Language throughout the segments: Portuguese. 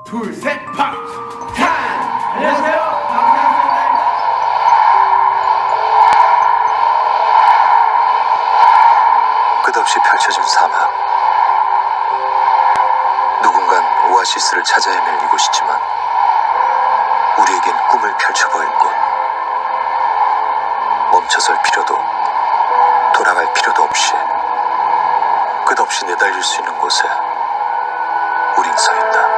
둘, 셋, 팍! 안녕하세요. 방탄소년단입니다. 끝없이 펼쳐진 사막. 누군간 오아시스를 찾아 헤맬 이곳이지만 우리에겐 꿈을 펼쳐 보일 곳. 멈춰설 필요도 돌아갈 필요도 없이 끝없이 내달릴 수 있는 곳에 우린 서 있다.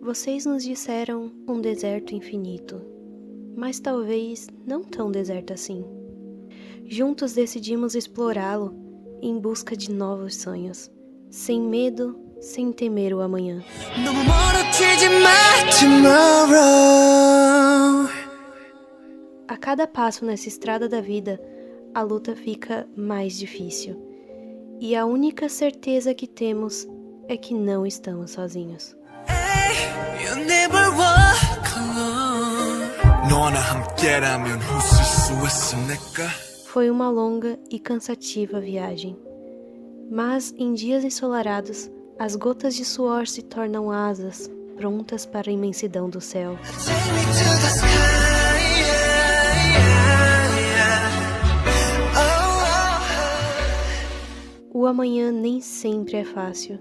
Vocês nos disseram um deserto infinito, mas talvez não tão deserto assim. Juntos decidimos explorá-lo em busca de novos sonhos, sem medo, sem temer o amanhã. A cada passo nessa estrada da vida, a luta fica mais difícil. E a única certeza que temos é que não estamos sozinhos. Foi uma longa e cansativa viagem. Mas em dias ensolarados, as gotas de suor se tornam asas, prontas para a imensidão do céu. O amanhã nem sempre é fácil.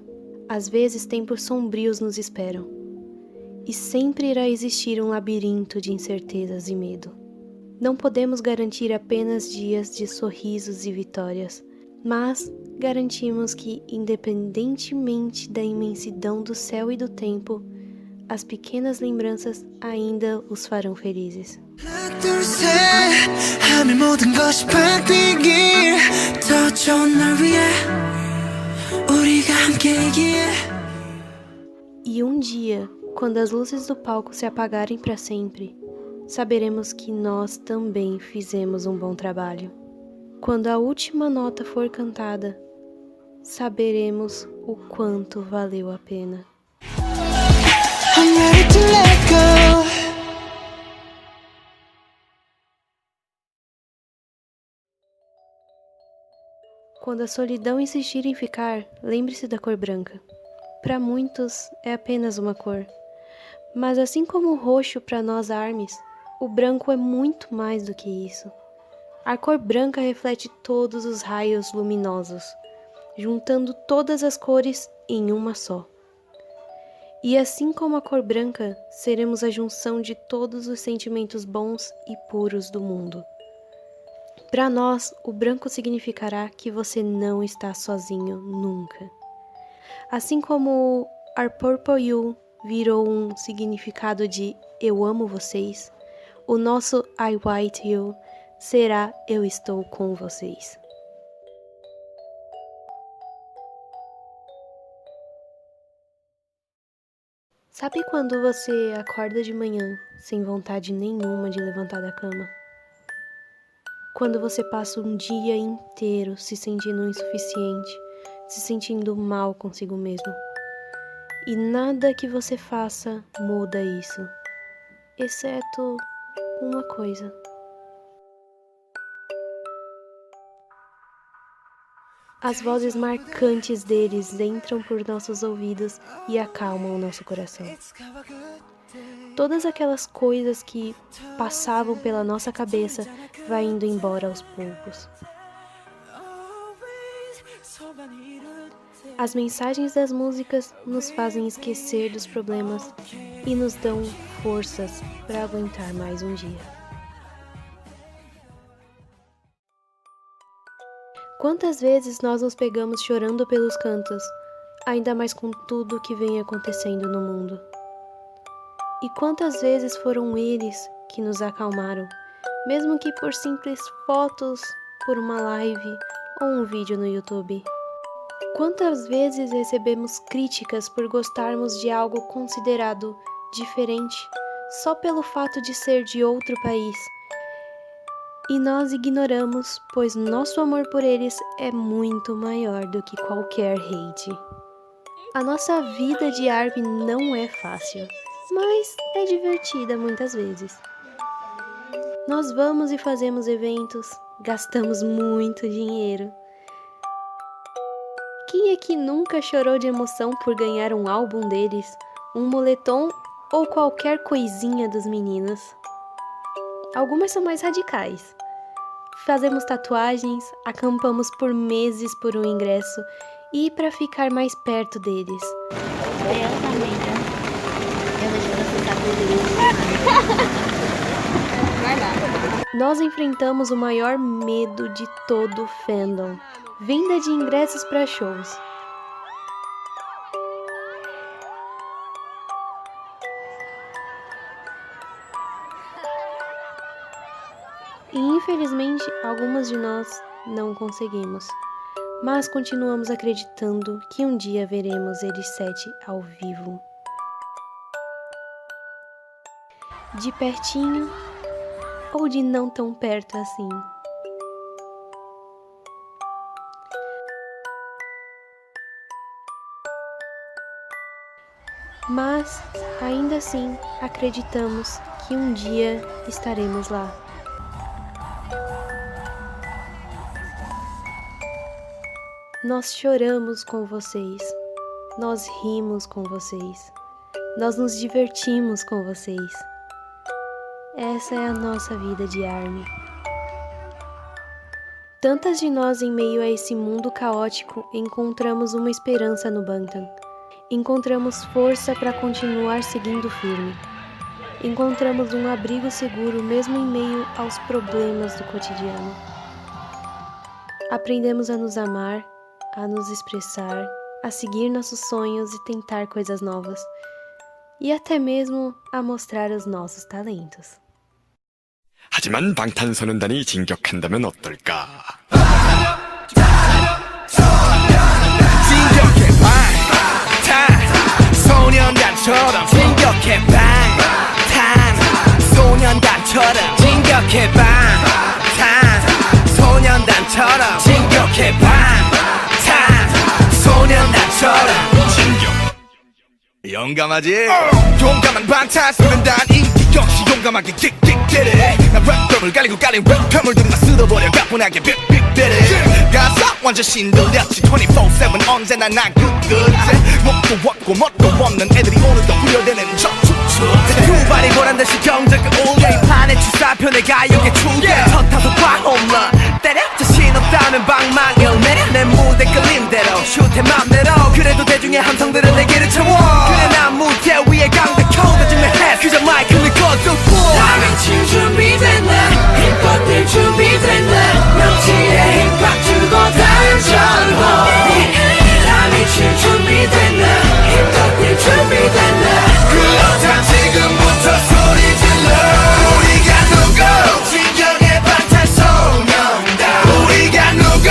Às vezes tempos sombrios nos esperam. E sempre irá existir um labirinto de incertezas e medo. Não podemos garantir apenas dias de sorrisos e vitórias, mas garantimos que, independentemente da imensidão do céu e do tempo, as pequenas lembranças ainda os farão felizes. E um dia, quando as luzes do palco se apagarem para sempre, saberemos que nós também fizemos um bom trabalho. Quando a última nota for cantada, saberemos o quanto valeu a pena. Quando a solidão insistir em ficar, lembre-se da cor branca. Para muitos é apenas uma cor. Mas assim como o roxo para nós armes, o branco é muito mais do que isso. A cor branca reflete todos os raios luminosos, juntando todas as cores em uma só. E assim como a cor branca, seremos a junção de todos os sentimentos bons e puros do mundo. Para nós, o branco significará que você não está sozinho nunca. Assim como Our Purple You virou um significado de eu amo vocês, o nosso I White You será eu estou com vocês. Sabe quando você acorda de manhã sem vontade nenhuma de levantar da cama? Quando você passa um dia inteiro se sentindo insuficiente, se sentindo mal consigo mesmo. E nada que você faça muda isso, exceto uma coisa. As vozes marcantes deles entram por nossos ouvidos e acalmam o nosso coração. Todas aquelas coisas que passavam pela nossa cabeça vai indo embora aos poucos. As mensagens das músicas nos fazem esquecer dos problemas e nos dão forças para aguentar mais um dia. Quantas vezes nós nos pegamos chorando pelos cantos, ainda mais com tudo que vem acontecendo no mundo? E quantas vezes foram eles que nos acalmaram, mesmo que por simples fotos, por uma live ou um vídeo no YouTube? Quantas vezes recebemos críticas por gostarmos de algo considerado diferente só pelo fato de ser de outro país? E nós ignoramos, pois nosso amor por eles é muito maior do que qualquer hate. A nossa vida de ARMY não é fácil, mas é divertida muitas vezes. Nós vamos e fazemos eventos, gastamos muito dinheiro. Quem é que nunca chorou de emoção por ganhar um álbum deles, um moletom ou qualquer coisinha dos meninos? Algumas são mais radicais. Fazemos tatuagens, acampamos por meses por um ingresso e para ficar mais perto deles. Deus, amiga. Eu deixo você saber. Nós enfrentamos o maior medo de todo o fandom: venda de ingressos para shows. E infelizmente, algumas de nós não conseguimos. Mas continuamos acreditando que um dia veremos eles 7 ao vivo. De pertinho ou de não tão perto assim. Mas, ainda assim, acreditamos que um dia estaremos lá. Nós choramos com vocês, nós rimos com vocês, nós nos divertimos com vocês. Essa é a nossa vida de ARMY. Tantas de nós em meio a esse mundo caótico encontramos uma esperança no Bangtan. Encontramos força para continuar seguindo firme. Encontramos um abrigo seguro mesmo em meio aos problemas do cotidiano. Aprendemos a nos amar, a nos expressar, a seguir nossos sonhos e tentar coisas novas, e até mesmo a mostrar os nossos talentos. 하지만 방탄소년단이 진격한다면 어떨까? 진격해 방탄소년단처럼 진격해 방탄소년단처럼 진격해 방탄소년단처럼 진격해 방탄소년단처럼 진격 용감하지? 용감한 방탄소년단 인기 역시 용감하게 킥킥대래 난 랩덤을 깔리고 깔린 랩컴을 들어 쓸어버려 가뿐하게 빅빅대래 가사 완전 신들렸지 24/7 언제나 난 끝끝에 목도 없고 멋도 없는 애들이 오늘도 후려대는 척추추 두 발이 보란듯이 경적을 울려 이 판의 주사편의 가요계 추대 첫 타석과 홈런 때려 자신 없다면 방망이를 내려 내 무대 끌림대로 슛해 맘대로 그래도 대중의 함성들은 내게를 채워 그래 난 무대 위에 강백호 다짐을 해 그저 마이크를 꺼두고 다른 칠 준비됐네 힙합들 준비됐네 명치에 힙합 주고 단전호 다른 칠 준비됐네 힙합들 준비됐네 그렇다 지금부터 소리 질러 우리가 누구 진격의 방탄소년단 우리가 누구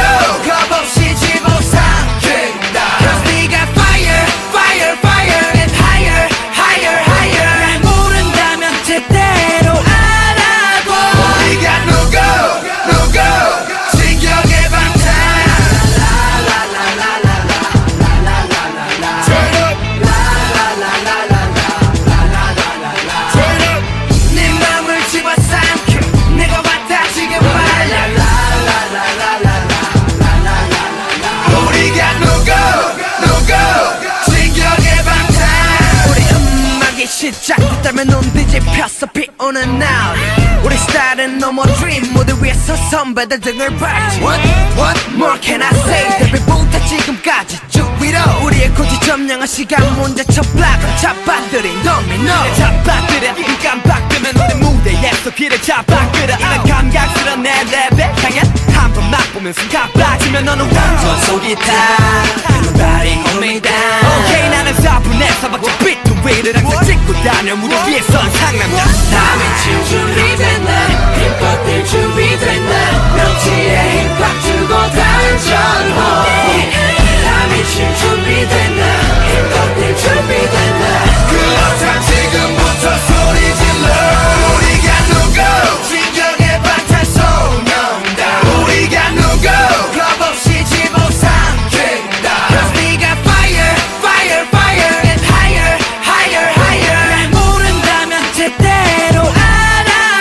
겁없이 집어삼킨다 Cause we got fire fire fire and higher higher higher 날 모른다면 제대로 알아봐 우리가 누구 진격의 방탄 Turn up 네 맘을 집어삼켜 내가 왔다 지금 말야 우리가 누구 진격의 방탄 우리 음악이 시작됐다면 눈 뒤집혔어 비 오는 날 우리 스타일은 no more dream 무대 위에서 선배들 등을 밟지 What more can I say 데뷔부터 지금까지 쭉 위로 우리의 고지 점령한 시간 문제 첫 블락을 잡아들인 도미노 잡아들여 눈 깜빡이면 우리 무대에서 길을 잡아끌어 이런 감각스러운 내 랩에 향해 한번 맛보면 순간 빠지면 너는 완전 속이 타 Everybody hold me down Okay 나는 4분에서 박자 비트 위를 항상 찍고 다녀 무대 위에선 상남자 다음에 칠 준비됐네 힙합들 준비됐네 명치에 힙합 주고 단전호 다음에 칠 준비됐네 힙합들 준비됐네 그렇다 지금부터 소리 질러 우리가 누구 진정의 방탄소년단 우리가 누구 겁없이 집어삼킨다 Cause we got fire fire fire and higher higher higher 날 모른다면 제대로 알아봐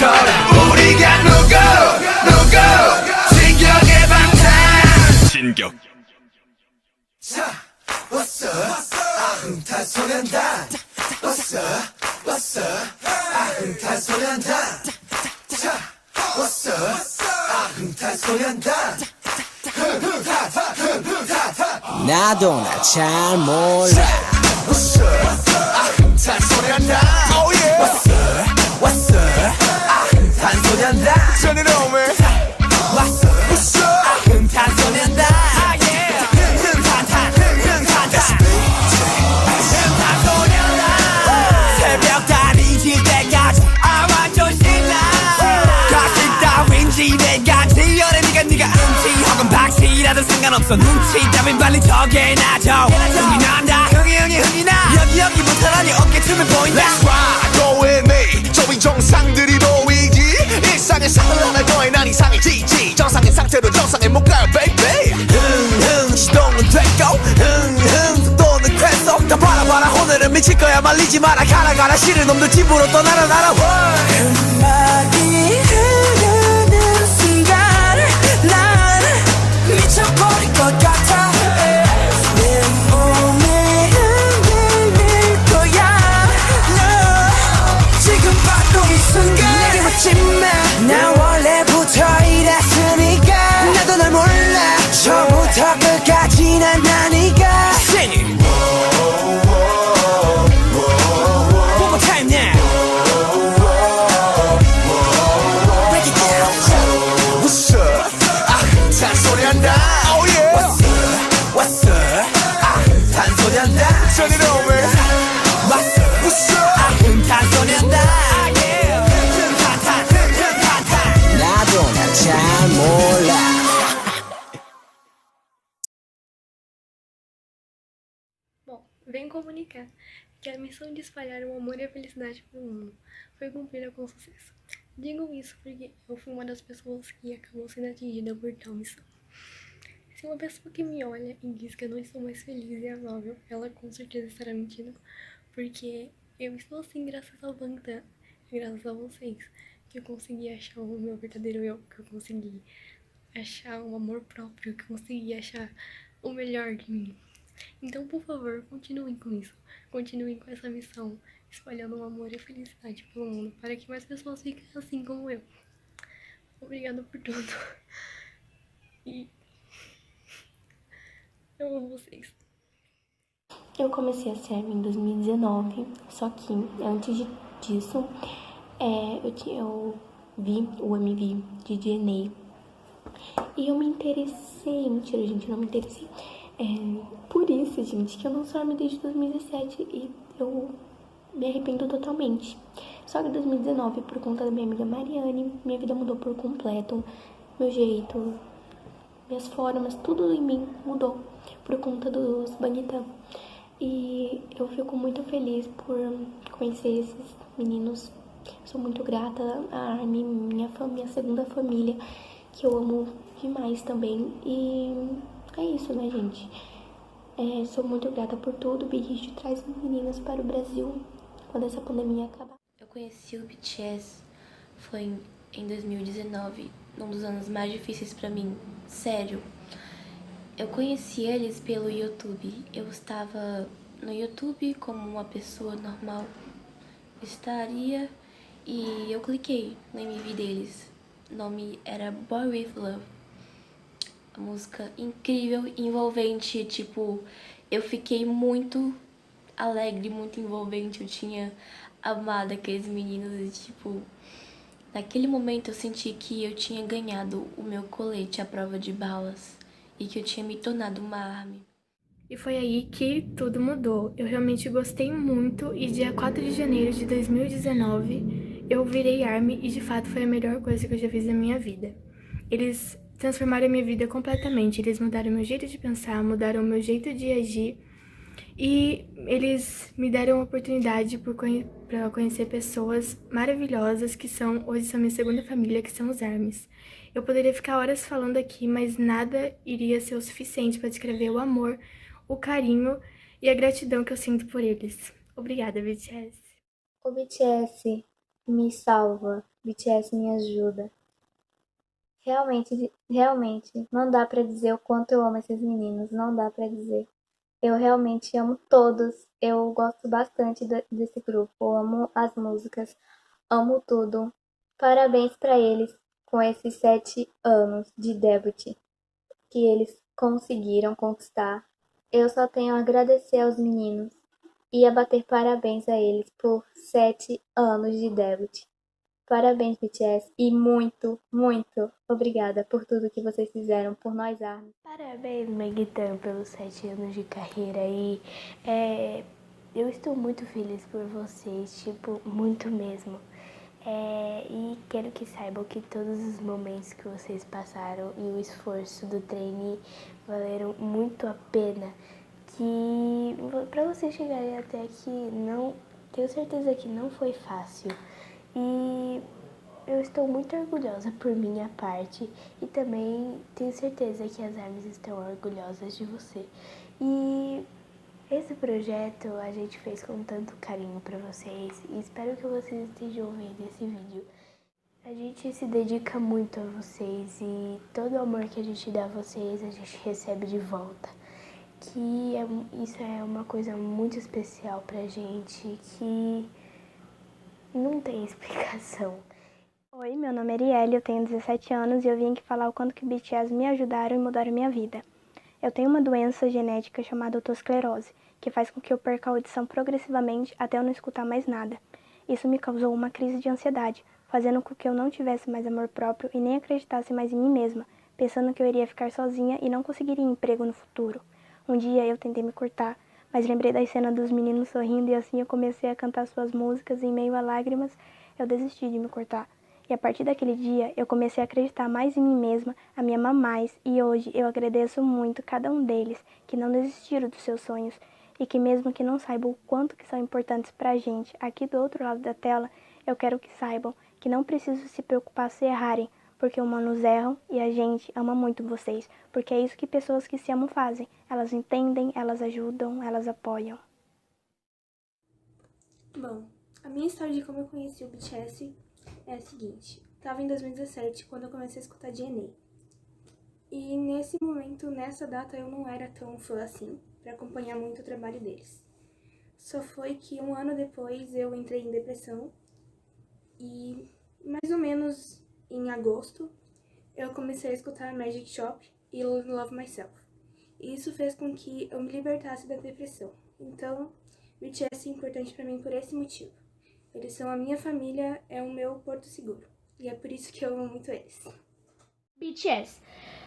방탄소년단처럼 우리가 누구 진격의 방탄 진격. What's up? 방탄소년단 What's up? What's up? 방탄소년단 What's up? 방탄소년단 나도 나 잘 몰라 What's up? 방탄소년단 Oh yeah What's up? What's up? 방탄소년단 Turn it on man What's up? What's up? 방탄소년단 Ah yeah 새벽 달이 질 때까지 완전 신나 가식 따윈 집에까지 여름이가 네가 음치 혹은 박씨라도 상관없어 눈치 따윈 빨리 적해놔줘 흥이 난다 흥이 나 여기부터라니 어깨춤을 보인다 Let's ride go with me 저위 정상들이 보이지 일상의 상을 하나 더해 난 이상해지지 정상의 상태로 정상에 못 가요 baby 시동은 됐고 속도는 계속 다 바라봐라 오늘은 미칠 거야 말리지 마라 가라 싫은 놈들 집으로 떠나라 음악이 흐르는 순간 난 미쳐버릴 것 같아 내 몸에 흔들릴 거야 너 지금 바로 이 순간 내게 묻지 마난 원래부터 이랬으니까 나도 널 몰라 처음부터 끝까지 난 나니까 Sing it One more time now Break it down What's up? 방탄소년단 Oh yeah What's up? 방탄소년단 Turn it on man What's up? What's up? 방탄소년단 나도 나 잘 몰라 Bom, venho comunicar que a missão de espalhar o amor e a felicidade pelo mundo foi cumprida com sucesso. Digo isso porque eu fui uma das pessoas que acabou sendo atingida por tal missão. Se uma pessoa que me olha e diz que eu não estou mais feliz e amável, ela com certeza estará mentindo, porque eu estou assim graças ao Bangtan, graças a vocês, que eu consegui achar o meu verdadeiro eu, que eu consegui achar um amor próprio, que eu consegui achar o melhor de mim. Então, por favor, continuem com isso. Continuem com essa missão, espalhando o amor e a felicidade pelo mundo, para que mais pessoas fiquem assim como eu. Obrigada por tudo. E eu amo vocês. Eu comecei a série em 2019, só que antes disso, eu vi o MV de DNA e eu me interessei. Mentira, gente, não me interessei. Por isso, gente, que eu não sou ARMY desde 2017 e eu me arrependo totalmente. Só que em 2019, por conta da minha amiga Mariane, minha vida mudou por completo. Meu jeito, minhas formas, tudo em mim mudou por conta dos Bangtan. E eu fico muito feliz por conhecer esses meninos. Sou muito grata à ARMY, minha segunda família, que eu amo demais também. E é isso, né, gente? Sou muito grata por tudo. Big Hit traz meninas para o Brasil quando essa pandemia acabar. Eu conheci o BTS foi em 2019, um dos anos mais difíceis pra mim, sério. Eu conheci eles pelo YouTube. Eu estava no YouTube como uma pessoa normal estaria e eu cliquei no MV deles. O nome era Boy With Love. A música incrível, envolvente, tipo, eu fiquei muito alegre, muito envolvente. Eu tinha amado aqueles meninos e, tipo, naquele momento eu senti que eu tinha ganhado o meu colete à prova de balas e que eu tinha me tornado uma ARMY. E foi aí que tudo mudou. Eu realmente gostei muito e dia 4 de janeiro de 2019 eu virei ARMY e de fato foi a melhor coisa que eu já fiz na minha vida. Eles transformaram a minha vida completamente, eles mudaram o meu jeito de pensar, mudaram o meu jeito de agir e eles me deram a oportunidade para conhecer pessoas maravilhosas que hoje são minha segunda família, que são os ARMYs. Eu poderia ficar horas falando aqui, mas nada iria ser o suficiente para descrever o amor, o carinho e a gratidão que eu sinto por eles. Obrigada, BTS. O BTS me salva BTS me ajuda. Realmente, não dá pra dizer o quanto eu amo esses meninos, não dá pra dizer. Eu realmente amo todos, eu gosto bastante desse grupo, eu amo as músicas, amo tudo. Parabéns pra eles com esses 7 anos de debut que eles conseguiram conquistar. Eu só tenho a agradecer aos meninos e a bater parabéns a eles por 7 anos de debut. Parabéns, BTS, e muito, muito obrigada por tudo que vocês fizeram por nós, ARMY. Parabéns, Meguitan, pelos 7 anos de carreira e eu estou muito feliz por vocês, tipo, muito mesmo. E quero que saibam que todos os momentos que vocês passaram e o esforço do treino valeram muito a pena. Que pra vocês chegarem até aqui, tenho certeza que não foi fácil. E eu estou muito orgulhosa por minha parte e também tenho certeza que as ARMYs estão orgulhosas de você. E esse projeto a gente fez com tanto carinho pra vocês e espero que vocês estejam vendo esse vídeo. A gente se dedica muito a vocês e todo o amor que a gente dá a vocês a gente recebe de volta. Isso é uma coisa muito especial pra gente que não tem explicação. Oi, meu nome é Arielle, eu tenho 17 anos e eu vim aqui falar o quanto que BTS me ajudaram e mudaram minha vida. Eu tenho uma doença genética chamada otosclerose, que faz com que eu perca a audição progressivamente até eu não escutar mais nada. Isso me causou uma crise de ansiedade, fazendo com que eu não tivesse mais amor próprio e nem acreditasse mais em mim mesma, pensando que eu iria ficar sozinha e não conseguiria emprego no futuro. Um dia eu tentei me cortar, mas lembrei da cena dos meninos sorrindo e assim eu comecei a cantar suas músicas e em meio a lágrimas eu desisti de me cortar. E a partir daquele dia eu comecei a acreditar mais em mim mesma, a me amar mais e hoje eu agradeço muito cada um deles que não desistiram dos seus sonhos e que mesmo que não saibam o quanto que são importantes pra gente aqui do outro lado da tela, eu quero que saibam que não preciso se preocupar se errarem, porque humanos erram e a gente ama muito vocês, porque é isso que pessoas que se amam fazem. Elas entendem, elas ajudam, elas apoiam. Bom, a minha história de como eu conheci o BTS é a seguinte. Tava em 2017 quando eu comecei a escutar DNA. E nesse momento, nessa data, eu não era tão fã assim pra acompanhar muito o trabalho deles. Só foi que um ano depois eu entrei em depressão e mais ou menos em agosto eu comecei a escutar Magic Shop e Love Myself. E isso fez com que eu me libertasse da depressão. Então, BTS é importante pra mim por esse motivo. Eles são a minha família, é o meu porto seguro. E é por isso que eu amo muito eles. BTS,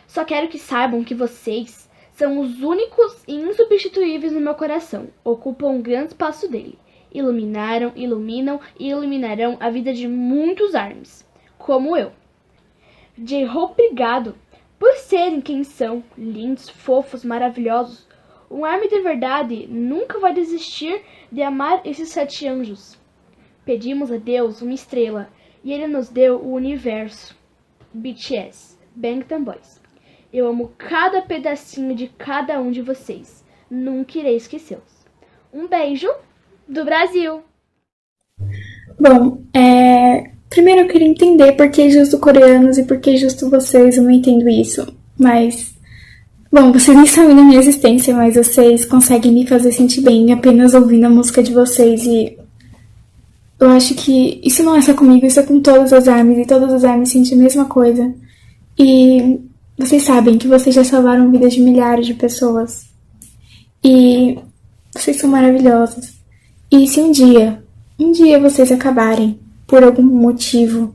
só quero que saibam que vocês são os únicos e insubstituíveis no meu coração. Ocupam um grande espaço dele. Iluminaram, iluminam e iluminarão a vida de muitos ARMYs, como eu. J-Hope, obrigado por serem quem são, lindos, fofos, maravilhosos. Um ARMY de verdade nunca vai desistir de amar esses 7 anjos. Pedimos a Deus uma estrela e Ele nos deu o universo. BTS, Bangtan Boys. Eu amo cada pedacinho de cada um de vocês. Nunca irei esquecê-los. Um beijo do Brasil! Bom, primeiro eu queria entender por que justo coreanos e por que justo vocês, eu não entendo isso. Mas, bom, vocês nem sabem da minha existência, mas vocês conseguem me fazer sentir bem apenas ouvindo a música de vocês e eu acho que isso não é só comigo, isso é com todas as ARMYs e todas as ARMYs sentem a mesma coisa. E vocês sabem que vocês já salvaram vidas de milhares de pessoas. E vocês são maravilhosos. E se um dia vocês acabarem, por algum motivo,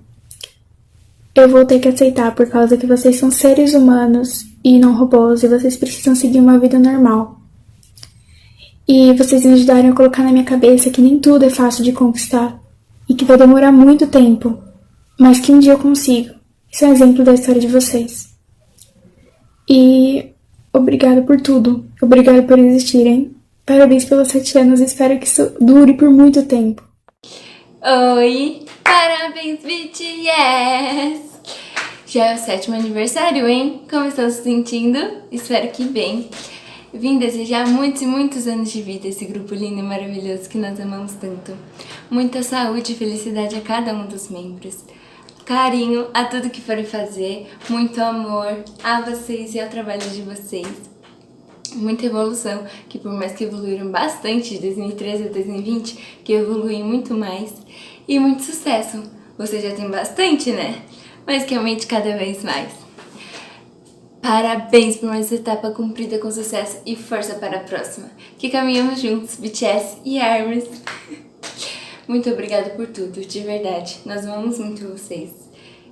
eu vou ter que aceitar por causa que vocês são seres humanos e não robôs e vocês precisam seguir uma vida normal. E vocês me ajudaram a colocar na minha cabeça que nem tudo é fácil de conquistar e que vai demorar muito tempo, mas que um dia eu consigo. Isso é um exemplo da história de vocês. E obrigado por tudo. Obrigado por existirem. Parabéns pelos 7 anos. Espero que isso dure por muito tempo. Oi! Parabéns, BTS! Já é o 7º aniversário, hein? Como estão se sentindo? Espero que bem. Vim desejar muitos e muitos anos de vida a esse grupo lindo e maravilhoso que nós amamos tanto. Muita saúde e felicidade a cada um dos membros. carinho a tudo que forem fazer, muito amor a vocês e ao trabalho de vocês. Muita evolução, que por mais que evoluíram bastante de 2013 a 2020, que evoluem muito mais. E muito sucesso. Você já tem bastante, né? Mas que aumente cada vez mais. Parabéns por mais essa etapa cumprida com sucesso e força para a próxima. Que caminhamos juntos, BTS e ARMYs. Muito obrigada por tudo, de verdade. Nós amamos muito vocês.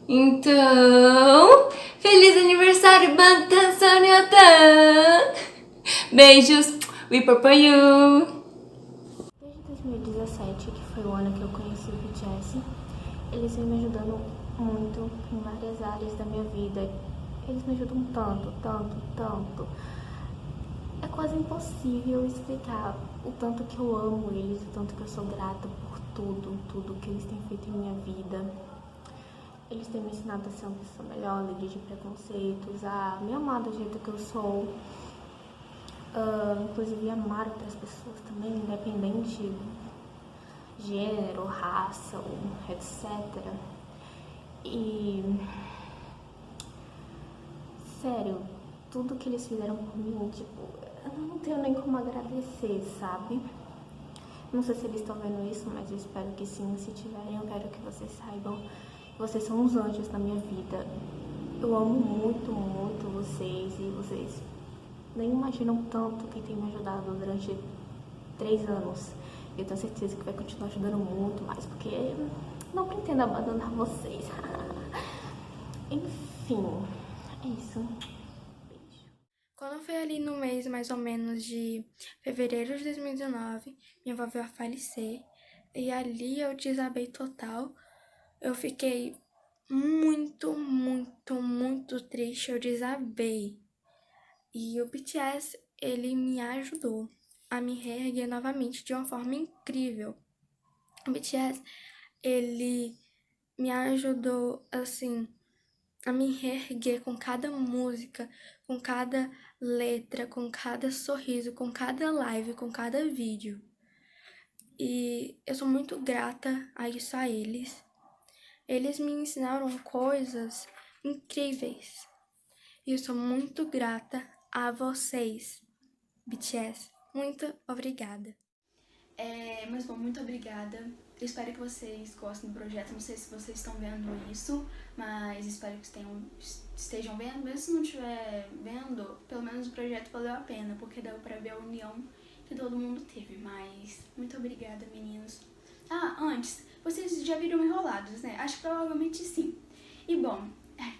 Então, feliz aniversário, Bangtan Sonyeondan! Beijos, we purple you! Desde 2017, que foi o ano que eu conheci o BTS, eles vêm me ajudando muito em várias áreas da minha vida. Eles me ajudam tanto, tanto, tanto. É quase impossível explicar o tanto que eu amo eles, o tanto que eu sou grata por tudo que eles têm feito em minha vida. Eles têm me ensinado a ser uma pessoa melhor, livre de preconceitos, a me amar do jeito que eu sou. Inclusive amar outras pessoas também, independente de gênero, raça, etc. E sério, tudo que eles fizeram por mim, tipo, eu não tenho nem como agradecer, sabe? Não sei se eles estão vendo isso, mas eu espero que sim. Se tiverem, eu quero que vocês saibam que vocês são os anjos da minha vida. Eu amo muito, muito vocês e vocês nem imaginam tanto quem tem me ajudado durante 3 anos. Eu tenho certeza que vai continuar ajudando muito mais, porque não pretendo abandonar vocês. Enfim, é isso. Quando foi ali no mês mais ou menos de fevereiro de 2019, minha avó veio a falecer e ali eu desabei total. Eu fiquei muito, muito, muito triste, eu desabei. E o BTS, ele me ajudou a me reerguer novamente de uma forma incrível. O BTS, ele me ajudou, assim, a me reerguer com cada música, com cada letra, com cada sorriso, com cada live, com cada vídeo. E eu sou muito grata a isso a eles. Eles me ensinaram coisas incríveis. E eu sou muito grata a vocês, BTS. Muito obrigada. Mas bom, muito obrigada. Eu espero que vocês gostem do projeto. Não sei se vocês estão vendo isso, mas espero que estejam vendo. Mesmo se não estiver vendo, pelo menos o projeto valeu a pena, porque deu pra ver a união que todo mundo teve. Mas muito obrigada, meninos. Antes, vocês já viram Enrolados, né? Acho que provavelmente sim. E bom,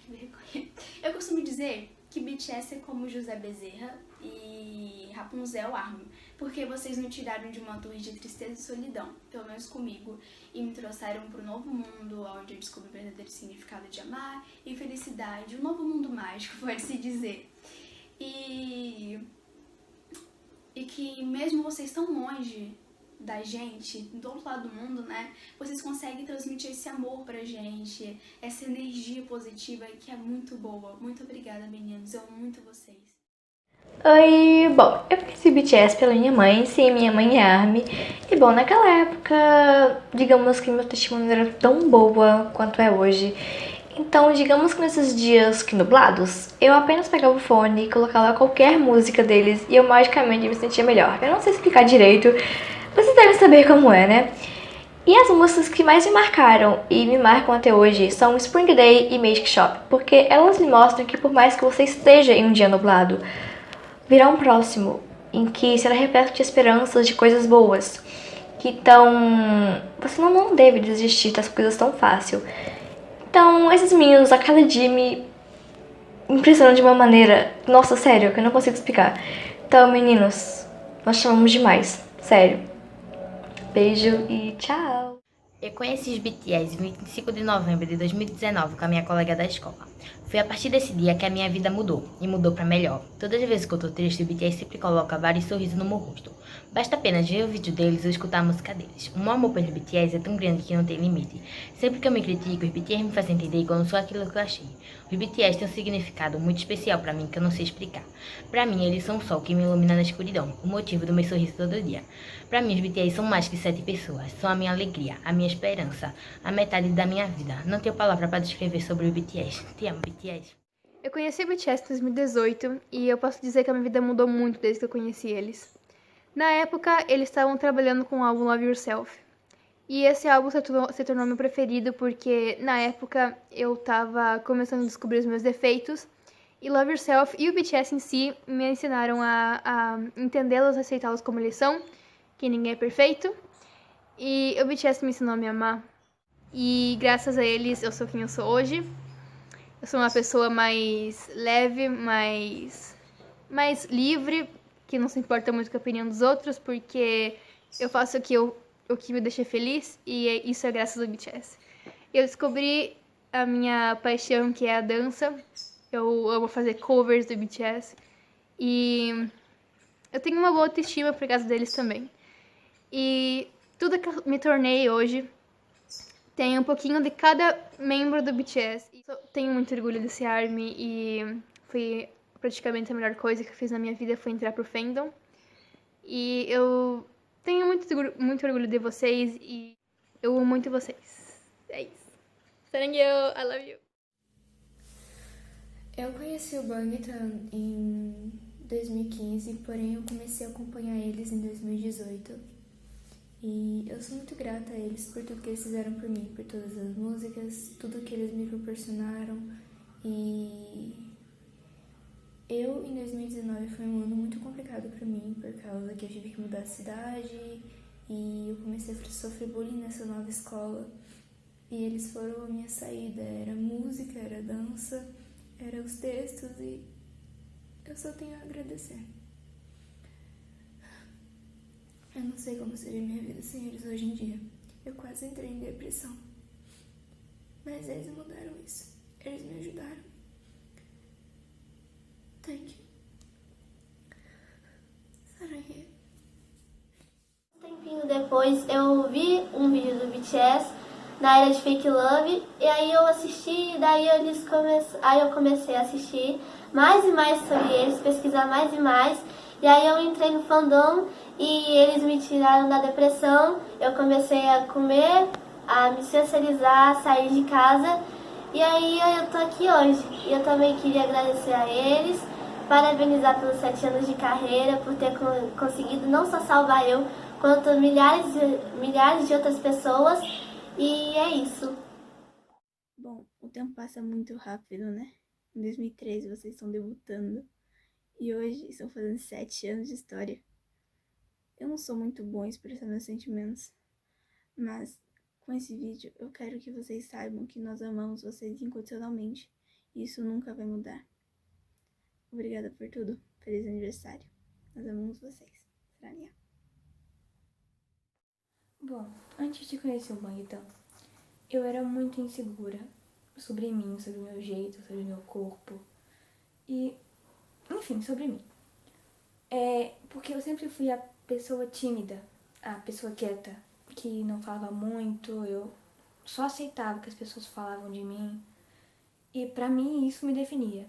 que vergonha. Eu costumo dizer que BTS é como José Bezerra e Rapunzel ARMY, porque vocês me tiraram de uma torre de tristeza e solidão, pelo menos comigo, e me trouxeram para um novo mundo, onde eu descobri o verdadeiro significado de amar e felicidade, um novo mundo mágico, pode-se dizer. E que mesmo vocês tão longe da gente, do outro lado do mundo, né, vocês conseguem transmitir esse amor pra gente, essa energia positiva que é muito boa. Muito obrigada, meninos, eu amo muito vocês. Oi, bom, eu conheci BTS pela minha mãe, sim, minha mãe é ARMY. E bom, naquela época, digamos que meu testemunho não era tão boa quanto é hoje. Então, digamos que nesses dias que nublados, eu apenas pegava o fone e colocava qualquer música deles e eu magicamente me sentia melhor. Eu não sei explicar direito, vocês devem saber como é, né? E as músicas que mais me marcaram e me marcam até hoje são Spring Day e Magic Shop, porque elas me mostram que por mais que você esteja em um dia nublado, virá um próximo em que será repleto de esperanças de coisas boas. Então, você não deve desistir das coisas tão fácil. Então, esses meninos a cada dia me impressionam de uma maneira, nossa, sério, que eu não consigo explicar. Então, meninos, nós chamamos demais, sério. Beijo e tchau! Eu conheci os BTS em 25 de novembro de 2019 com a minha colega da escola. Foi a partir desse dia que a minha vida mudou, e mudou pra melhor. Todas as vezes que eu tô triste, o BTS sempre coloca vários sorrisos no meu rosto. Basta apenas ver o vídeo deles ou escutar a música deles. O meu amor pelos BTS é tão grande que não tem limite. Sempre que eu me critico, os BTS me fazem entender que eu não sou aquilo que eu achei. Os BTS têm um significado muito especial pra mim que eu não sei explicar. Pra mim, eles são o sol que me ilumina na escuridão, o motivo do meu sorriso todo dia. Pra mim, os BTS são mais que 7 pessoas, são a minha alegria, a minha esperança, a metade da minha vida. Não tenho palavra para descrever sobre o BTS. Te amo, BTS. Eu conheci o BTS em 2018 e eu posso dizer que a minha vida mudou muito desde que eu conheci eles. Na época, eles estavam trabalhando com o álbum Love Yourself. E esse álbum se tornou meu preferido porque, na época, eu estava começando a descobrir os meus defeitos. E Love Yourself e o BTS em si me ensinaram a entendê-los, aceitá-los como eles são, que ninguém é perfeito. E o BTS me ensinou a me amar. E graças a eles eu sou quem eu sou hoje. Eu sou uma pessoa mais leve, mais livre, que não se importa muito com a opinião dos outros, porque eu faço o que me deixa feliz, e isso é graças ao BTS. Eu descobri a minha paixão, que é a dança. Eu amo fazer covers do BTS. E eu tenho uma boa autoestima por causa deles também. E tudo que eu me tornei hoje tem um pouquinho de cada membro do BTS. Eu tenho muito orgulho desse ARMY e foi praticamente a melhor coisa que eu fiz na minha vida foi entrar pro fandom. E eu tenho muito orgulho de vocês e eu amo muito vocês. É isso. Thank you, I love you. Eu conheci o Bangtan em 2015, porém eu comecei a acompanhar eles em 2018. E eu sou muito grata a eles por tudo que eles fizeram por mim, por todas as músicas, tudo que eles me proporcionaram. E eu, em 2019, foi um ano muito complicado pra mim, por causa que eu tive que mudar de cidade e eu comecei a sofrer bullying nessa nova escola. E eles foram a minha saída, era música, era dança, eram os textos e eu só tenho a agradecer. Eu não sei como seria minha vida sem eles hoje em dia. Eu quase entrei em depressão. Mas eles mudaram isso. Eles me ajudaram. Thank you. Sarangue. Um tempinho depois, eu vi um vídeo do BTS na era de Fake Love. E aí eu assisti, daí aí eu comecei a assistir mais e mais sobre eles, pesquisar mais e mais. E aí eu entrei no fandom e eles me tiraram da depressão. Eu comecei a comer, a me socializar, a sair de casa. E aí eu tô aqui hoje. E eu também queria agradecer a eles, parabenizar pelos 7 anos de carreira, por ter conseguido não só salvar eu, quanto milhares de outras pessoas. E é isso. Bom, o tempo passa muito rápido, né? Em 2013 vocês estão debutando. E hoje estão fazendo 7 anos de história. Eu não sou muito bom em expressar meus sentimentos, mas com esse vídeo eu quero que vocês saibam que nós amamos vocês incondicionalmente e isso nunca vai mudar. Obrigada por tudo. Feliz aniversário. Nós amamos vocês. Sarania. Bom, antes de conhecer o Bangtan, eu era muito insegura sobre mim, sobre o meu jeito, sobre o meu corpo e, enfim, sobre mim. Porque eu sempre fui a pessoa tímida, a pessoa quieta, que não falava muito, eu só aceitava o que as pessoas falavam de mim e pra mim isso me definia.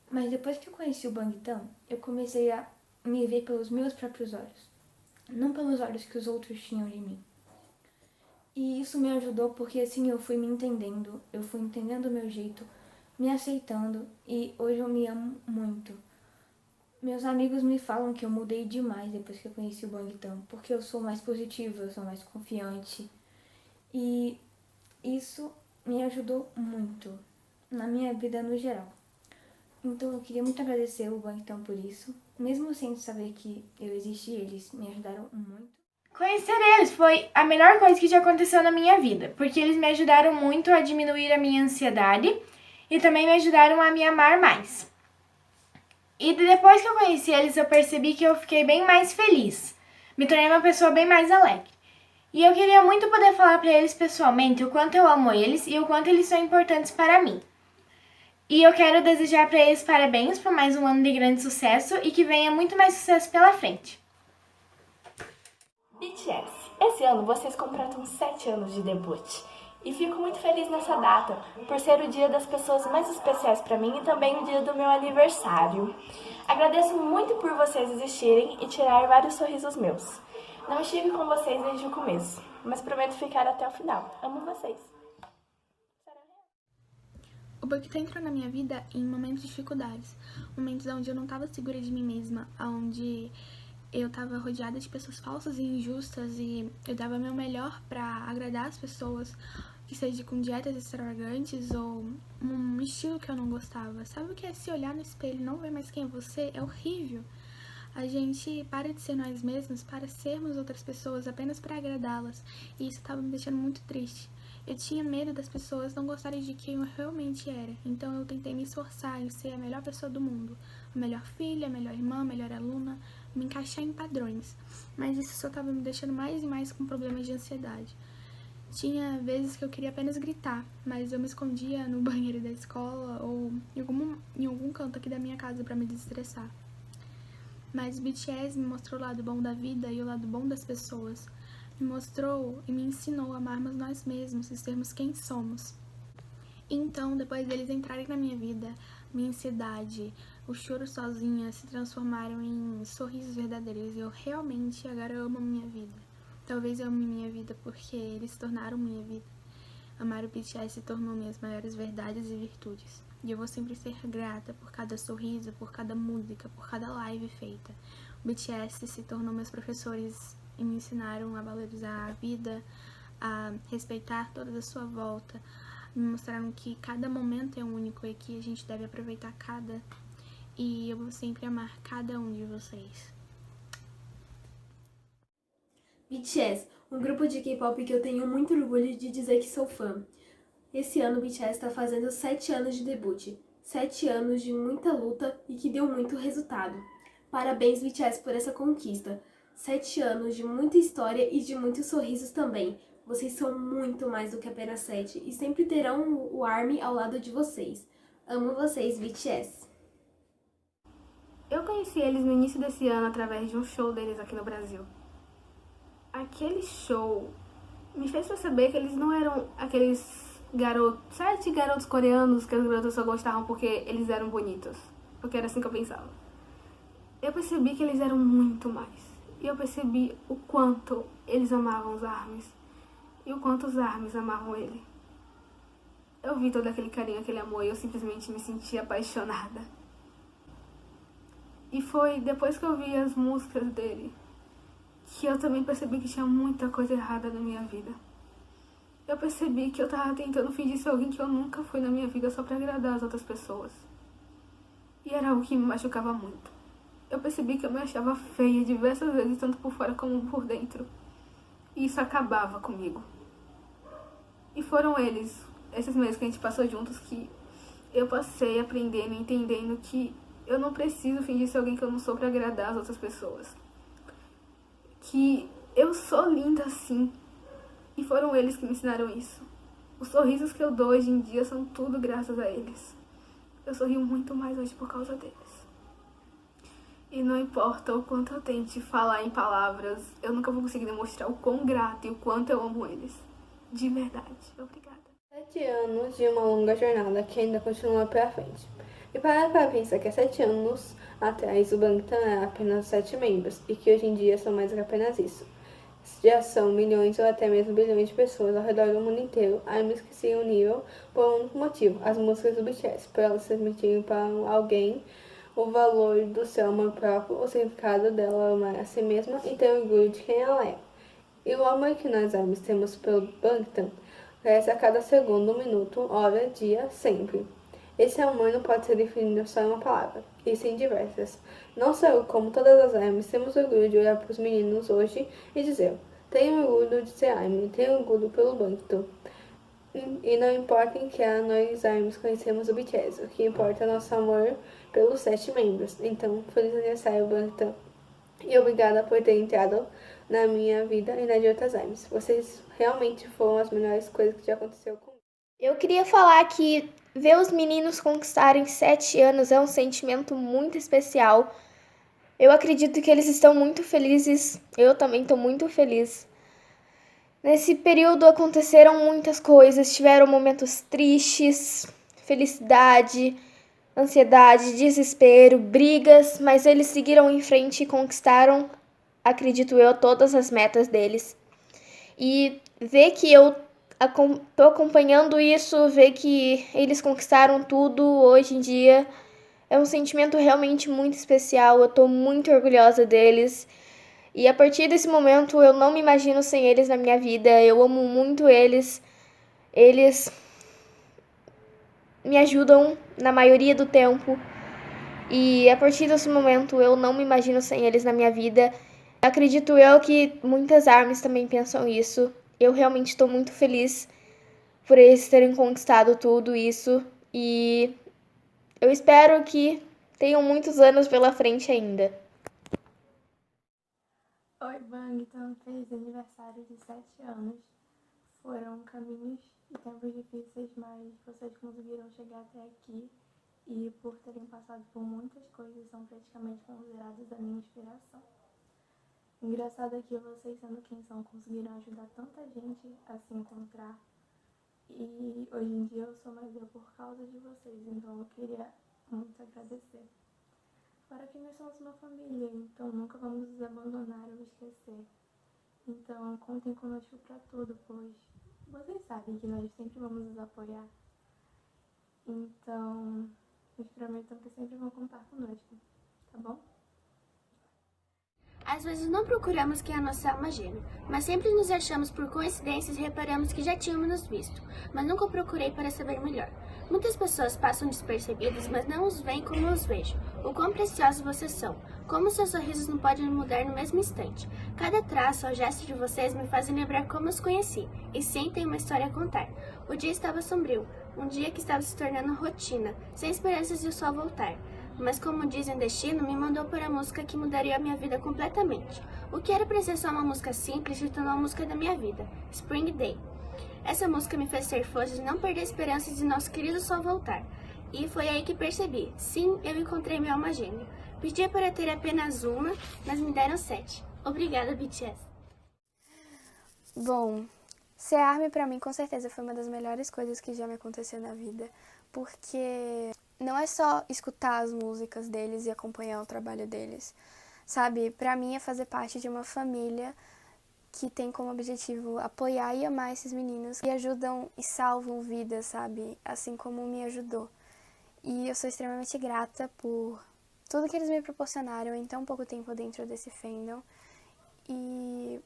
Mas depois que eu conheci o Bangtan, eu comecei a me ver pelos meus próprios olhos, não pelos olhos que os outros tinham de mim. E isso me ajudou porque assim eu fui me entendendo, eu fui entendendo o meu jeito, me aceitando e hoje eu me amo muito. Meus amigos me falam que eu mudei demais depois que eu conheci o Bangtan, porque eu sou mais positiva, eu sou mais confiante. E isso me ajudou muito na minha vida no geral. Então eu queria muito agradecer o Bangtan por isso. Mesmo sem saber que eu existi, eles me ajudaram muito. Conhecer eles foi a melhor coisa que já aconteceu na minha vida, porque eles me ajudaram muito a diminuir a minha ansiedade e também me ajudaram a me amar mais. E depois que eu conheci eles, eu percebi que eu fiquei bem mais feliz. Me tornei uma pessoa bem mais alegre. E eu queria muito poder falar para eles pessoalmente o quanto eu amo eles e o quanto eles são importantes para mim. E eu quero desejar para eles parabéns por mais um ano de grande sucesso e que venha muito mais sucesso pela frente. BTS, esse ano vocês completam 7 anos de debut. E fico muito feliz nessa data, por ser o dia das pessoas mais especiais para mim e também o dia do meu aniversário. Agradeço muito por vocês existirem e tirar vários sorrisos meus. Não estive com vocês desde o começo, mas prometo ficar até o final. Amo vocês. O Bangtan entrou na minha vida em momentos de dificuldades, momentos onde eu não estava segura de mim mesma, onde eu estava rodeada de pessoas falsas e injustas e eu dava meu melhor para agradar as pessoas, que seja com dietas extravagantes ou um estilo que eu não gostava. Sabe o que é se olhar no espelho e não ver mais quem é você? É horrível. A gente para de ser nós mesmos para sermos outras pessoas apenas para agradá-las, e isso estava me deixando muito triste. Eu tinha medo das pessoas não gostarem de quem eu realmente era, então eu tentei me esforçar em ser a melhor pessoa do mundo, a melhor filha, a melhor irmã, a melhor aluna, me encaixar em padrões, mas isso só estava me deixando mais e mais com problemas de ansiedade. Tinha vezes que eu queria apenas gritar, mas eu me escondia no banheiro da escola ou em algum canto aqui da minha casa para me desestressar. Mas o BTS me mostrou o lado bom da vida e o lado bom das pessoas. Me mostrou e me ensinou a amarmos nós mesmos e sermos quem somos. Então, depois deles entrarem na minha vida, minha ansiedade, o choro sozinha se transformaram em sorrisos verdadeiros e eu realmente agora amo a minha vida. Talvez eu ame minha vida porque eles se tornaram minha vida. Amar o BTS se tornou minhas maiores verdades e virtudes. E eu vou sempre ser grata por cada sorriso, por cada música, por cada live feita. O BTS se tornou meus professores e me ensinaram a valorizar a vida, a respeitar toda a sua volta. Me mostraram que cada momento é único e que a gente deve aproveitar cada. E eu vou sempre amar cada um de vocês. BTS, um grupo de K-pop que eu tenho muito orgulho de dizer que sou fã. Esse ano o BTS está fazendo 7 anos de debut. 7 anos de muita luta e que deu muito resultado. Parabéns, BTS, por essa conquista. 7 anos de muita história e de muitos sorrisos também. Vocês são muito mais do que apenas 7 e sempre terão o ARMY ao lado de vocês. Amo vocês, BTS. Eu conheci eles no início desse ano através de um show deles aqui no Brasil. Aquele show me fez perceber que eles não eram aqueles 7 garotos coreanos que as garotas só gostavam porque eles eram bonitos. Porque era assim que eu pensava. Eu percebi que eles eram muito mais. E eu percebi o quanto eles amavam os ARMYs e o quanto os ARMYs amavam ele. Eu vi todo aquele carinho, aquele amor e eu simplesmente me senti apaixonada. E foi depois que eu vi as músicas dele que eu também percebi que tinha muita coisa errada na minha vida. Eu percebi que eu tava tentando fingir ser alguém que eu nunca fui na minha vida só pra agradar as outras pessoas. E era algo que me machucava muito. Eu percebi que eu me achava feia diversas vezes, tanto por fora como por dentro. E isso acabava comigo. E foram eles, esses meses que a gente passou juntos, que eu passei aprendendo e entendendo que eu não preciso fingir ser alguém que eu não sou pra agradar as outras pessoas. Que eu sou linda assim. E foram eles que me ensinaram isso. Os sorrisos que eu dou hoje em dia são tudo graças a eles. Eu sorrio muito mais hoje por causa deles. E não importa o quanto eu tente falar em palavras, eu nunca vou conseguir demonstrar o quão grata e o quanto eu amo eles. De verdade. Obrigada. 7 anos de uma longa jornada que ainda continua pra frente. E para pensar que há 7 anos atrás o Bangtan era apenas 7 membros e que hoje em dia são mais do que apenas isso. Já são milhões ou até mesmo bilhões de pessoas ao redor do mundo inteiro, ARMYs que se uniram por um único motivo, as músicas do BTS, para elas transmitirem para alguém o valor do seu amor próprio, o significado dela amar a si mesma e ter orgulho de quem ela é. E o amor que nós ARMYs temos pelo Bangtan cresce a cada segundo, minuto, hora, dia, sempre. Esse amor não pode ser definido só em uma palavra, e sim diversas. Não só eu, como todas as ARMYs, temos orgulho de olhar para os meninos hoje e dizer: tenho orgulho de ser ARMY, tenho orgulho pelo Bangtan. E não importa em que ano nós ARMYs conhecemos o BTS, o que importa é o nosso amor pelos 7 membros. Então, feliz aniversário, Bangtan. E obrigada por ter entrado na minha vida e na de outras ARMYs. Vocês realmente foram as melhores coisas que já aconteceu comigo. Eu queria falar que ver os meninos conquistarem 7 anos é um sentimento muito especial. Eu acredito que eles estão muito felizes. Eu também estou muito feliz. Nesse período aconteceram muitas coisas. Tiveram momentos tristes, felicidade, ansiedade, desespero, brigas, mas eles seguiram em frente e conquistaram, acredito eu, todas as metas deles. E ver que eu tô acompanhando isso, ver que eles conquistaram tudo hoje em dia, é um sentimento realmente muito especial. Eu tô muito orgulhosa deles. E a partir desse momento eu não me imagino sem eles na minha vida. Eu amo muito eles. Eles me ajudam na maioria do tempo. E a partir desse momento eu não me imagino sem eles na minha vida. Acredito eu que muitas ARMYs também pensam isso. Eu realmente estou muito feliz por eles terem conquistado tudo isso. E eu espero que tenham muitos anos pela frente ainda. Oi, Bang, então feliz aniversário de 7 anos. Foram caminhos e tempos difíceis, mas vocês conseguiram chegar até aqui e por terem passado por muitas coisas são praticamente considerados a minha inspiração. Engraçado é que vocês, sendo quem são, conseguiram ajudar tanta gente a se encontrar e hoje em dia eu sou mais eu por causa de vocês, então eu queria muito agradecer. Fora que nós somos uma família, então nunca vamos nos abandonar ou esquecer. Então contem conosco pra tudo, pois vocês sabem que nós sempre vamos nos apoiar. Então, nos prometam que sempre vão contar conosco, tá bom? Às vezes não procuramos quem é a nossa alma gêmea, mas sempre nos achamos por coincidências e reparamos que já tínhamos nos visto, mas nunca procurei para saber melhor. Muitas pessoas passam despercebidas, mas não os veem como eu os vejo. O quão preciosos vocês são, como seus sorrisos não podem mudar no mesmo instante. Cada traço ou gesto de vocês me fazem lembrar como os conheci, e sim tem uma história a contar. O dia estava sombrio, um dia que estava se tornando rotina, sem esperanças de o sol voltar. Mas como dizem, o destino me mandou por a música que mudaria a minha vida completamente. O que era pra ser só uma música simples se tornou a música da minha vida, Spring Day. Essa música me fez ter forças de não perder a esperança de nosso querido sol voltar. E foi aí que percebi, sim, eu encontrei minha alma gêmea. Pedia para ter apenas uma, mas me deram 7. Obrigada, BTS. Bom, ser ARMY pra mim com certeza foi uma das melhores coisas que já me aconteceu na vida, porque não é só escutar as músicas deles e acompanhar o trabalho deles, sabe? Pra mim é fazer parte de uma família que tem como objetivo apoiar e amar esses meninos que ajudam e salvam vidas, sabe? Assim como me ajudou. E eu sou extremamente grata por tudo que eles me proporcionaram em tão pouco tempo dentro desse fandom e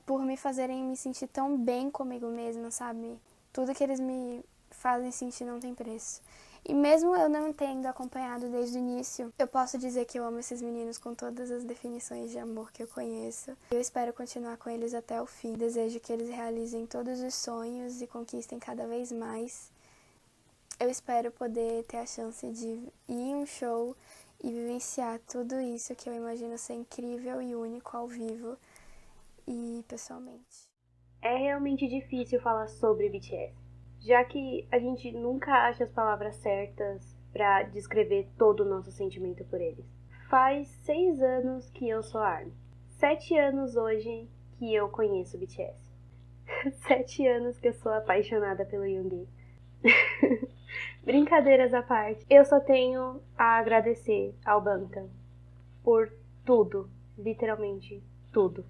por me fazerem me sentir tão bem comigo mesma, sabe? Tudo que eles me fazem sentir não tem preço. E mesmo eu não tendo acompanhado desde o início, eu posso dizer que eu amo esses meninos com todas as definições de amor que eu conheço. Eu espero continuar com eles até o fim. Desejo que eles realizem todos os sonhos e conquistem cada vez mais. Eu espero poder ter a chance de ir em um show e vivenciar tudo isso que eu imagino ser incrível e único ao vivo e pessoalmente. É realmente difícil falar sobre BTS, já que a gente nunca acha as palavras certas pra descrever todo o nosso sentimento por eles. Faz 6 anos que eu sou ARMY. 7 anos hoje que eu conheço BTS. 7 anos que eu sou apaixonada pelo Yoongi. Brincadeiras à parte, eu só tenho a agradecer ao Bangtan por tudo, literalmente tudo.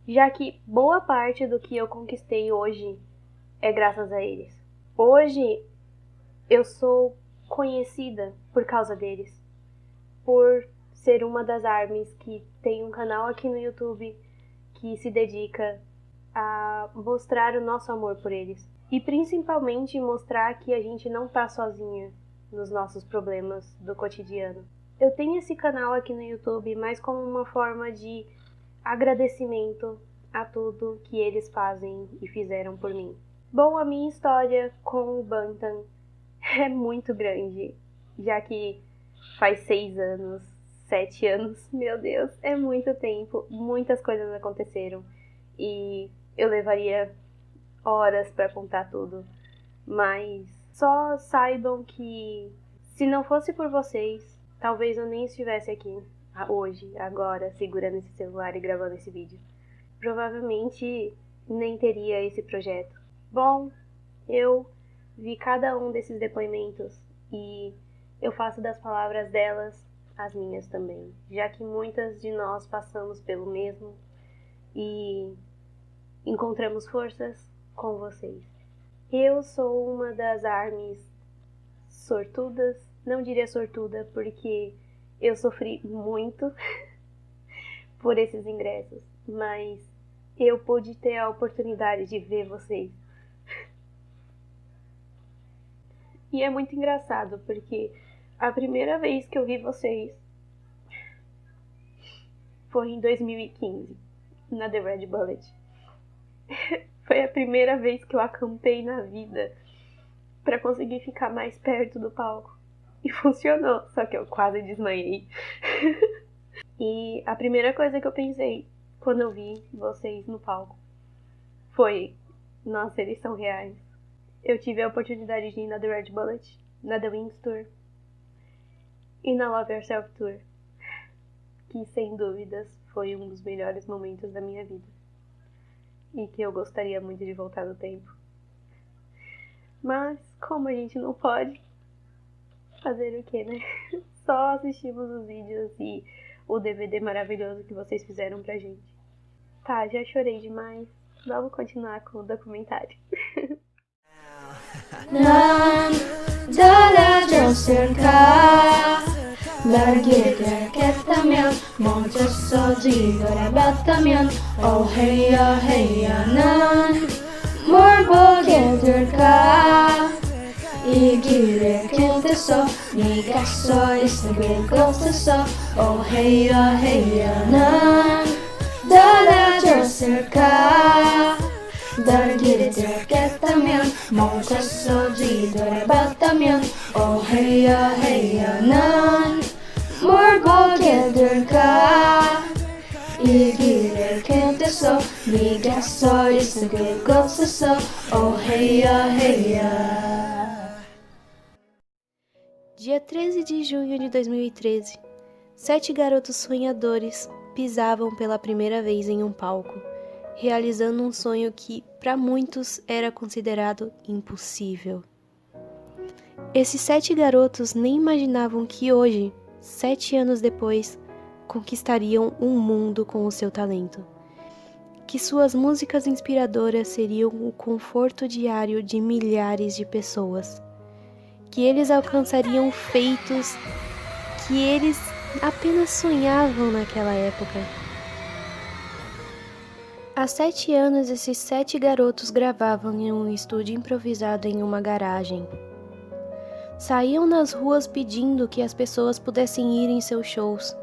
Já que boa parte do que eu conquistei hoje é graças a eles. Hoje eu sou conhecida por causa deles, por ser uma das ARMYs que tem um canal aqui no YouTube que se dedica a mostrar o nosso amor por eles. E principalmente mostrar que a gente não tá sozinha nos nossos problemas do cotidiano. Eu tenho esse canal aqui no YouTube mais como uma forma de agradecimento a tudo que eles fazem e fizeram por mim. Bom, a minha história com o Bangtan é muito grande, já que faz 6 anos, 7 anos, meu Deus, é muito tempo, muitas coisas aconteceram e eu levaria horas para contar tudo, mas só saibam que se não fosse por vocês, talvez eu nem estivesse aqui hoje, agora, segurando esse celular e gravando esse vídeo. Provavelmente nem teria esse projeto. Bom, eu vi cada um desses depoimentos e eu faço das palavras delas as minhas também, já que muitas de nós passamos pelo mesmo e encontramos forças com vocês. Eu sou uma das ARMYs sortudas, não diria sortuda, porque eu sofri muito por esses ingressos, mas eu pude ter a oportunidade de ver vocês. E é muito engraçado, porque a primeira vez que eu vi vocês foi em 2015, na The Red Bullet. Foi a primeira vez que eu acampei na vida pra conseguir ficar mais perto do palco. E funcionou, só que eu quase desmaiei. E a primeira coisa que eu pensei quando eu vi vocês no palco foi: nossa, eles são reais. Eu tive a oportunidade de ir na The Red Bullet, na The Wings Tour e na Love Yourself Tour, que sem dúvidas foi um dos melhores momentos da minha vida e que eu gostaria muito de voltar no tempo. Mas como a gente não pode fazer o que, né? Só assistimos os vídeos e o DVD maravilhoso que vocês fizeram pra gente. Tá, já chorei demais. Vamos continuar com o documentário. 난 달라졌을까 날 기대했다면 멈췄어 뒤돌아봤다면 Oh 헤이야 헤이야 난 뭘 보게 될까 이 길의 끝에서 네가 서 있을 그곳에서 Oh 헤이야 헤이야 난 달라졌을까 널 기대했다면 멈췄어 뒤돌아봤다면 Oh 헤이야 헤이야 난 뭘 보게 될까 이 길의 끝에서 네가 서 있을 그곳에서 Oh 헤이야 헤이야. Dia 13 de junho de 2013, 7 garotos sonhadores pisavam pela primeira vez em um palco, realizando um sonho que, para muitos, era considerado impossível. Esses 7 garotos nem imaginavam que hoje, 7 anos depois, conquistariam um mundo com o seu talento. Que suas músicas inspiradoras seriam o conforto diário de milhares de pessoas. Que eles alcançariam feitos que eles apenas sonhavam naquela época. Há 7 anos, esses 7 garotos gravavam em um estúdio improvisado em uma garagem. Saíam nas ruas pedindo que as pessoas pudessem ir em seus shows.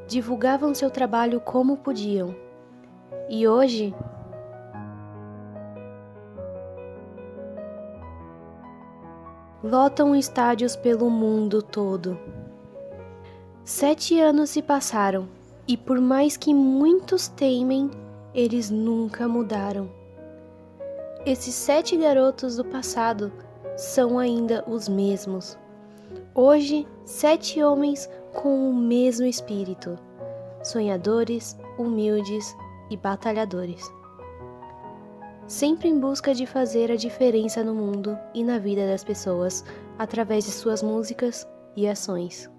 Divulgavam seu trabalho como podiam. E hoje, lotam estádios pelo mundo todo. 7 anos se passaram, e por mais que muitos teimem, eles nunca mudaram. Esses 7 garotos do passado são ainda os mesmos. Hoje, 7 homens com o mesmo espírito, sonhadores, humildes e batalhadores. Sempre em busca de fazer a diferença no mundo e na vida das pessoas, através de suas músicas e ações.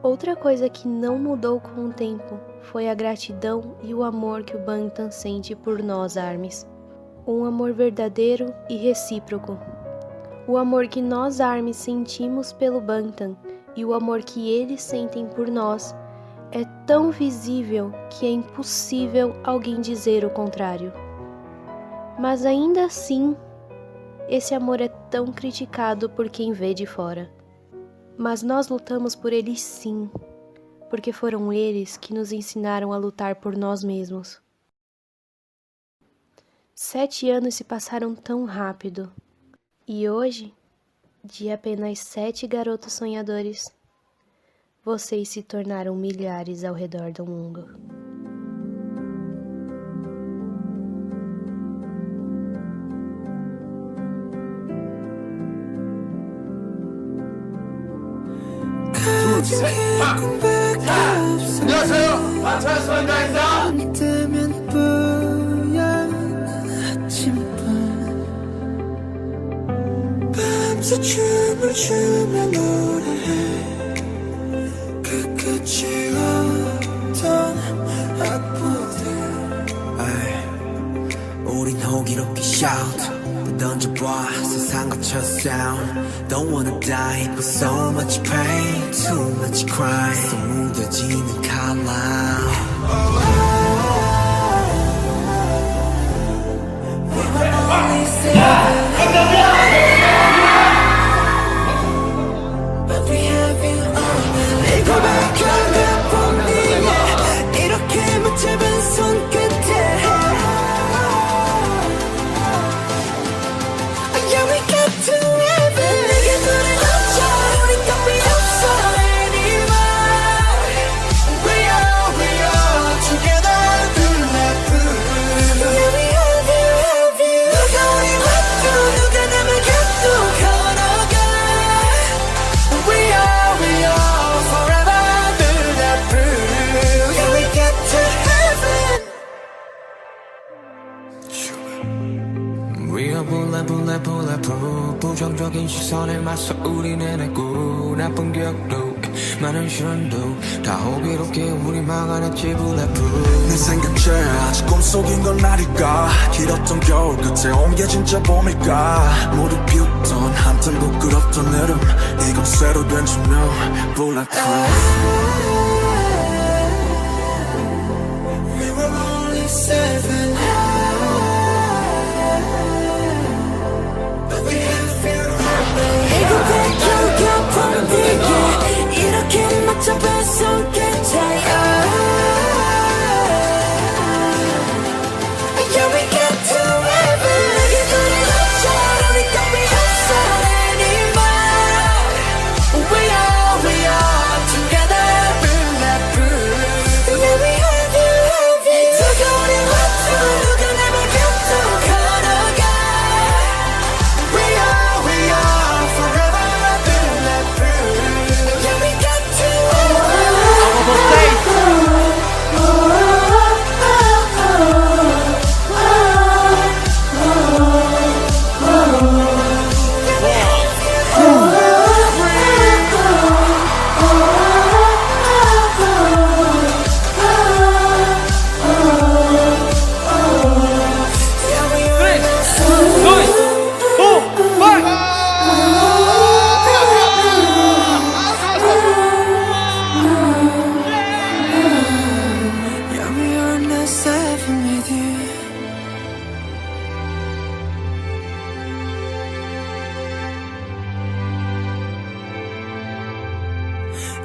Outra coisa que não mudou com o tempo foi a gratidão e o amor que o Bangtan sente por nós, ARMYs. Um amor verdadeiro e recíproco. O amor que nós, ARMYs, sentimos pelo Bangtan e o amor que eles sentem por nós é tão visível que é impossível alguém dizer o contrário. Mas ainda assim, esse amor é tão criticado por quem vê de fora. Mas nós lutamos por eles sim, porque foram eles que nos ensinaram a lutar por nós mesmos. 7 anos se passaram tão rápido, e hoje, de apenas 7 garotos sonhadores, vocês se tornaram milhares ao redor do mundo. 안녕하세요, 방탄소년단입니다. 때면 뿌연 아침밤 밤새 춤을 추며 노래해 그 끝이 없던 악보들 shout 던져봐 세상 거쳐 sound Don't wanna die but so much pain Too much crying 속 무뎌지는 call out We were only seven But we have you all 내 고백을 가뿐히 이렇게 붙잡은 손끝에 부정적인 시선에 맞서 우리는 했고 나쁜 기억도 많은 시련도 다 호기롭게 우리 망하였지 bulletproof 내 생각제 아직 꿈속인 건 아닐까 길었던 겨울 끝에 온 게 진짜 봄일까 모두 비웃던 한참 부끄럽던 여름 이건 새로 된 조명 bulletproof We were only seven 이렇게 맞춰봐 손끝에 Yeah, we get to heaven 내게 눈이 너처럼 이 땀이 없어 anymore We are together bulletproof Yeah, we have you 뜨거운 화투 누가 날 막혀도 걸어가 We are forever bulletproof Yeah, we got to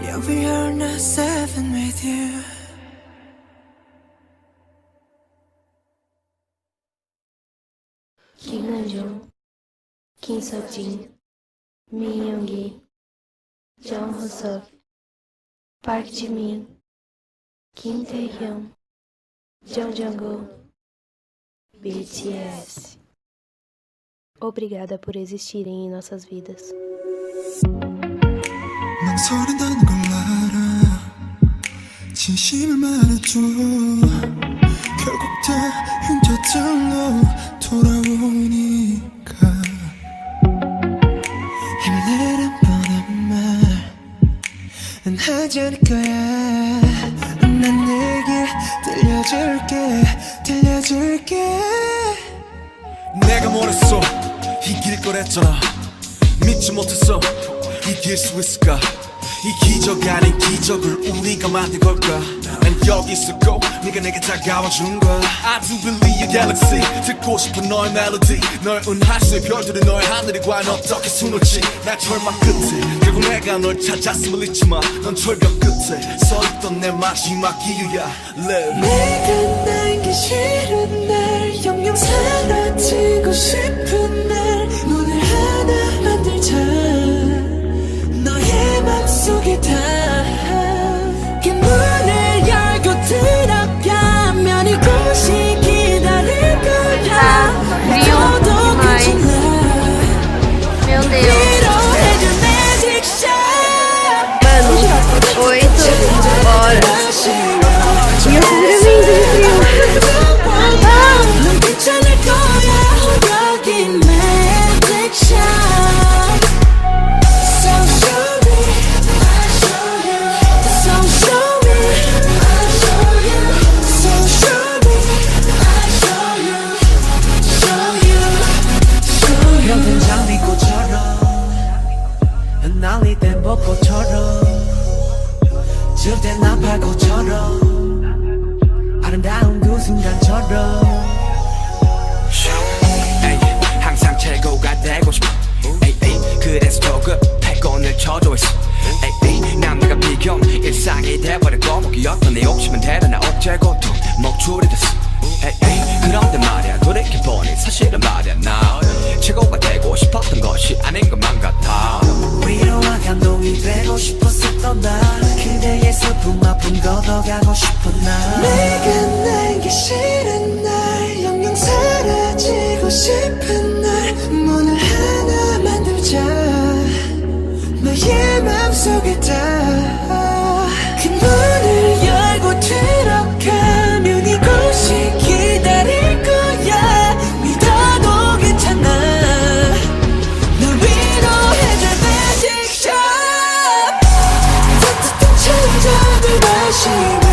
Yeah, we are not seven with you. Kim Namjoon, Kim Sejin, Min Yoongi, Jung Hoseok, Park Jimin, Kim Taehyung, Jung Jungkook, BTS. Obrigada por existirem em nossas vidas. 망설인다는 걸 알아 진심을 말해줘 결국 다 흉터절로 돌아오니까 힘을 내란 뻔한 말은 하지 않을 거야 난 내게 들려줄게 내가 뭐랬어 이길 거랬잖아 믿지 못했어 이길 수 있을까 이 기적 아닌 기적을 우리가 만든 걸까 난 여기 있었고 네가 내게 다가와준 거야 I do believe your galaxy 듣고 싶은 너의 멜로디 널 은하수의 별들이 너의 하늘이 과연 어떻게 수놓지 날 절망 끝에 결국 내가 널 찾았음을 잊지마 넌 절벽 끝에 서있던 내 마지막 이유야 Live 내가 남기 싫은 날 영영 사라지고 싶은 날 문을 하나 만들자 너의 맘속에 닿게 문을 열고 들어가면 이곳이 기다릴 거야 너도 괜찮아 위로해줄 magic shot Mano, 8 horas. E eu 넌 괜찮을 거야 여기 magic shot So show me 벚꽃처럼 절대 난 발꽃처럼 아름다운 그 순간처럼 항상 최고가 되고 싶어 그래서 조급해 꼰을 쳐줘 있어 남들과 비교는 일상이 돼버리고 목이었던 내 욕심은 대단한 억제고 또 목줄이 됐어 그런데 말야 돌이켜보니 사실은 말야 나 최고가 되고 싶었던 것이 아닌 것만 같아 위로와 감동이 되고 싶었었던 나 그대의 슬픔 아픔 걷어가고 싶어 나 내가 날기 싫은 날 영영 사라지고 싶은 날 문을 하나 만들자 너의 맘속에 다그 문을 열고 들어가면 이곳이 기다릴 거야 믿어도 괜찮아 널 위로해줄 magic shop 따뜻한 천장을 마시고